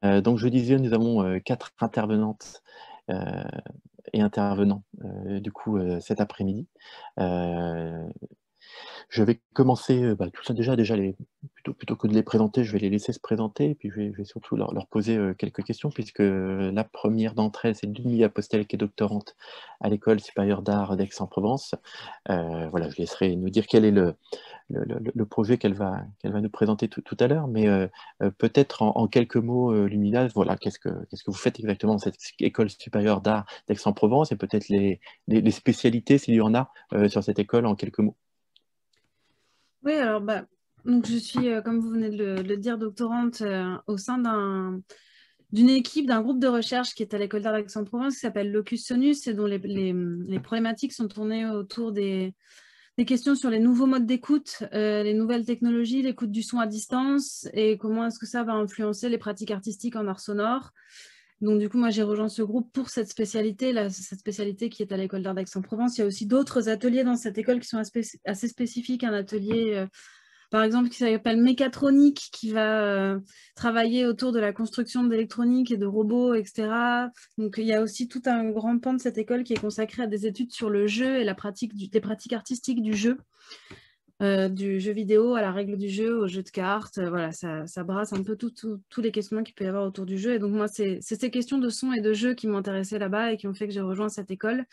Donc je disais, nous avons 4 intervenantes et intervenants du coup cet après-midi. Je vais commencer, tout ça déjà plutôt que de les présenter, je vais les laisser se présenter et puis je vais surtout leur poser, quelques questions puisque la première d'entre elles, c'est Ludmilla Postel qui est doctorante à l'École supérieure d'art d'Aix-en-Provence. Voilà, je laisserai nous dire quel est le projet qu'elle va nous présenter tout à l'heure, mais peut-être en quelques mots, Ludmilla, voilà, qu'est-ce que vous faites exactement dans cette École supérieure d'art d'Aix-en-Provence et peut-être les spécialités, s'il y en a, sur cette école en quelques mots? Oui, alors donc je suis, comme vous venez de le dire, doctorante au sein d'une équipe, d'un groupe de recherche qui est à l'École d'art d'Aix-en-Provence, qui s'appelle Locus Sonus, et dont les problématiques sont tournées autour des questions sur les nouveaux modes d'écoute, les nouvelles technologies, l'écoute du son à distance, et comment est-ce que ça va influencer les pratiques artistiques en art sonore. Donc, du coup, moi, j'ai rejoint ce groupe pour cette spécialité, cette spécialité qui est à l'École d'art d'Aix-en-Provence. Il y a aussi d'autres ateliers dans cette école qui sont assez spécifiques. Un atelier, par exemple, qui s'appelle Mécatronique, qui va travailler autour de la construction d'électronique et de robots, etc. Donc, il y a aussi tout un grand pan de cette école qui est consacré à des études sur le jeu et les pratiques artistiques du jeu vidéo à la règle du jeu, au jeu de cartes. Voilà, ça brasse un peu tous les questionnements qu'il peut y avoir autour du jeu. Et donc, moi, c'est ces questions de son et de jeu qui m'ont intéressée là-bas et qui ont fait que j'ai rejoint cette école,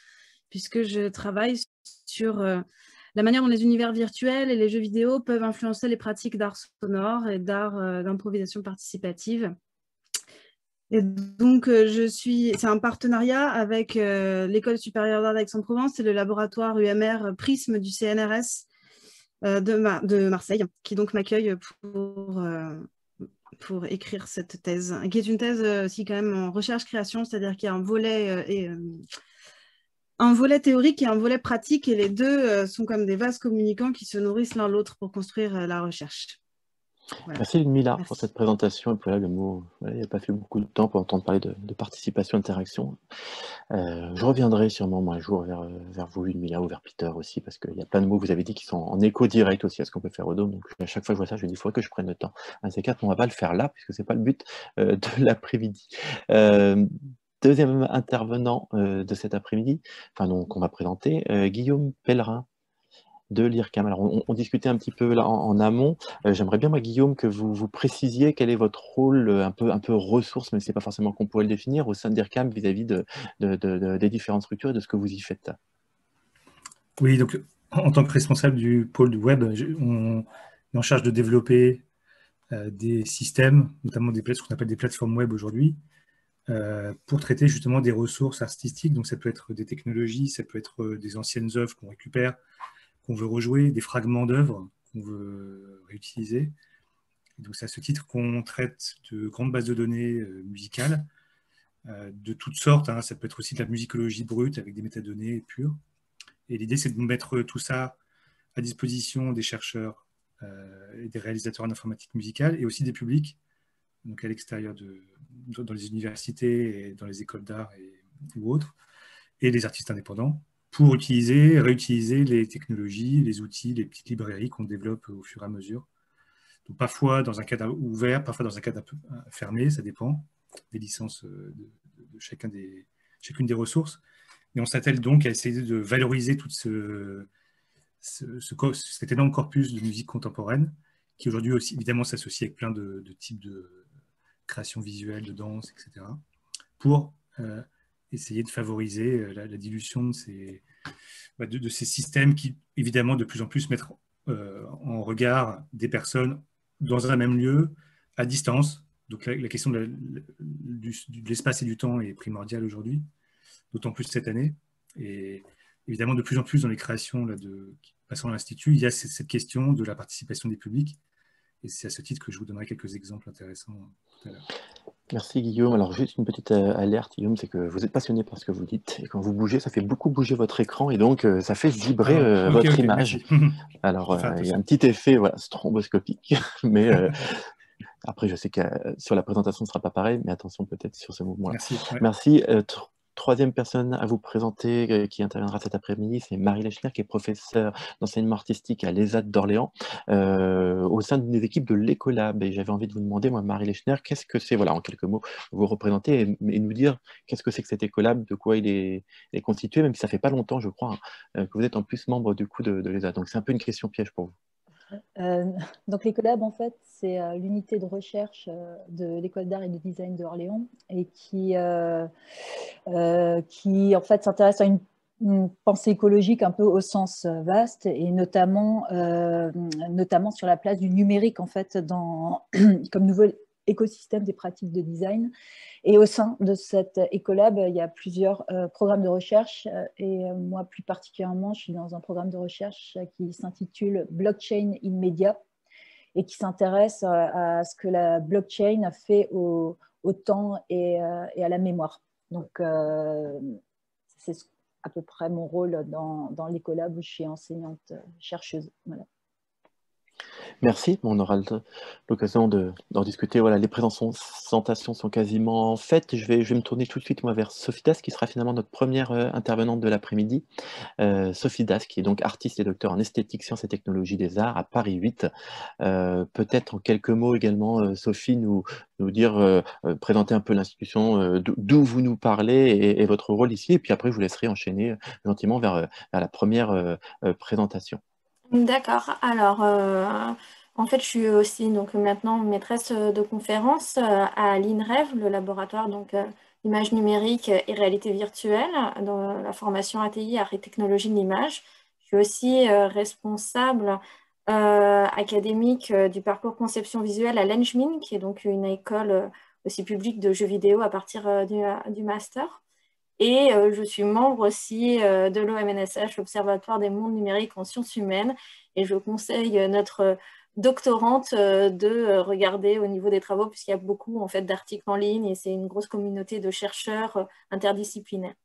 puisque je travaille sur la manière dont les univers virtuels et les jeux vidéo peuvent influencer les pratiques d'art sonore et d'art d'improvisation participative. Et donc, c'est un partenariat avec l'École supérieure d'art d'Aix-en-Provence et le laboratoire UMR Prisme du CNRS de Marseille, qui donc m'accueille pour écrire cette thèse, qui est une thèse aussi quand même en recherche-création, c'est-à-dire qu'il y a un volet théorique et un volet pratique, et les deux sont comme des vases communicants qui se nourrissent l'un l'autre pour construire la recherche. Voilà. Merci Ludmilla pour Merci. cette présentation et pour le mot. Voilà, il n'y a pas fait beaucoup de temps pour entendre parler de participation, interaction. Je reviendrai sûrement moi un jour vers vous Ludmilla ou vers Peter aussi parce qu'il y a plein de mots que vous avez dit qui sont en écho direct aussi à ce qu'on peut faire au Dôme. Donc à chaque fois que je vois ça, je me dis il faudrait que je prenne le temps. Un de ces quatre, on ne va pas le faire là puisque c'est pas le but de l'après-midi. Deuxième intervenant de cet après-midi, enfin donc qu'on va présenter, Guillaume Pellerin de l'IRCAM. Alors, on discutait un petit peu là en amont. J'aimerais bien, moi, Guillaume, que vous précisiez quel est votre rôle un peu ressource, mais ce n'est pas forcément qu'on pourrait le définir, au sein de l'IRCAM vis-à-vis des différentes structures et de ce que vous y faites. Oui, donc en tant que responsable du pôle du web, on est en charge de développer des systèmes, notamment ce qu'on appelle des plateformes web aujourd'hui, pour traiter justement des ressources artistiques. Donc ça peut être des technologies, ça peut être des anciennes œuvres qu'on récupère, qu'on veut rejouer, des fragments d'œuvres qu'on veut réutiliser. Et donc c'est à ce titre qu'on traite de grandes bases de données musicales de toutes sortes. Hein. Ça peut être aussi de la musicologie brute avec des métadonnées pures. Et l'idée, c'est de mettre tout ça à disposition des chercheurs et des réalisateurs en informatique musicale et aussi des publics, donc à l'extérieur dans les universités et dans les écoles d'art ou autres, et les artistes indépendants, pour réutiliser les technologies, les outils, les petites librairies qu'on développe au fur et à mesure. Donc parfois dans un cadre ouvert, parfois dans un cadre un peu fermé, ça dépend des licences de chacune des ressources. Et on s'attelle donc à essayer de valoriser tout cet énorme corpus de musique contemporaine, qui aujourd'hui aussi évidemment s'associe avec plein de types de création visuelle, de danse, etc., pour essayer de favoriser la dilution de ces systèmes qui, évidemment, de plus en plus mettent en regard des personnes dans un même lieu, à distance. Donc la question de l'espace et du temps est primordiale aujourd'hui, d'autant plus cette année. Et évidemment, de plus en plus dans les créations passant à l'Institut, il y a cette question de la participation des publics. Et c'est à ce titre que je vous donnerai quelques exemples intéressants tout à l'heure. Merci Guillaume. Alors juste une petite alerte Guillaume, c'est que vous êtes passionné par ce que vous dites et quand vous bougez, ça fait beaucoup bouger votre écran et donc ça fait vibrer votre image. Merci. Alors il y a un petit effet voilà, stromboscopique, mais après je sais que sur la présentation ce ne sera pas pareil, mais attention peut-être sur ce mouvement-là. Merci. Ouais. Merci. troisième personne à vous présenter qui interviendra cet après-midi, c'est Marie Lechner, qui est professeure d'enseignement artistique à l'ESAT d'Orléans, au sein d'une des équipes de l'Ecolab. Et j'avais envie de vous demander, moi, Marie Lechner, qu'est-ce que c'est, voilà, en quelques mots, vous représenter et nous dire qu'est-ce que c'est que cet Ecolab, de quoi il est constitué, même si ça fait pas longtemps, je crois, que vous êtes en plus membre du coup de l'ESAT. Donc c'est un peu une question piège pour vous. Donc l'Ecolab, en fait, c'est l'unité de recherche de l'École d'art et de design d'Orléans et qui en fait s'intéresse à une pensée écologique un peu au sens vaste et notamment sur la place du numérique en fait comme nouveau écosystème des pratiques de design. Et au sein de cette Ecolab, il y a plusieurs programmes de recherche et moi plus particulièrement, je suis dans un programme de recherche qui s'intitule Blockchain in Media et qui s'intéresse à ce que la blockchain fait au temps et à la mémoire. Donc, c'est à peu près mon rôle dans l'Ecolab où je suis enseignante chercheuse. Voilà. Merci, on aura l'occasion d'en discuter. Voilà, les présentations sont quasiment faites. Je vais me tourner tout de suite moi, vers Sophie Das, qui sera finalement notre première intervenante de l'après-midi. Sophie Das, qui est donc artiste et docteur en esthétique, sciences et technologies des arts à Paris 8. Peut-être en quelques mots également, Sophie, nous dire, présenter un peu l'institution, d'où vous nous parlez et votre rôle ici. Et puis après, je vous laisserai enchaîner gentiment vers la première présentation. D'accord. Alors, en fait, je suis aussi donc maintenant maîtresse de conférence à l'INREV, le laboratoire donc image numérique et réalité virtuelle dans la formation ATI, art et technologie de l'image. Je suis aussi responsable académique du parcours conception visuelle à l'ENJMIN, qui est donc une école aussi publique de jeux vidéo à partir du master. Et je suis membre aussi de l'OMNSH, l'Observatoire des mondes numériques en sciences humaines. Et je conseille notre doctorante de regarder au niveau des travaux, puisqu'il y a beaucoup en fait, d'articles en ligne et c'est une grosse communauté de chercheurs interdisciplinaires.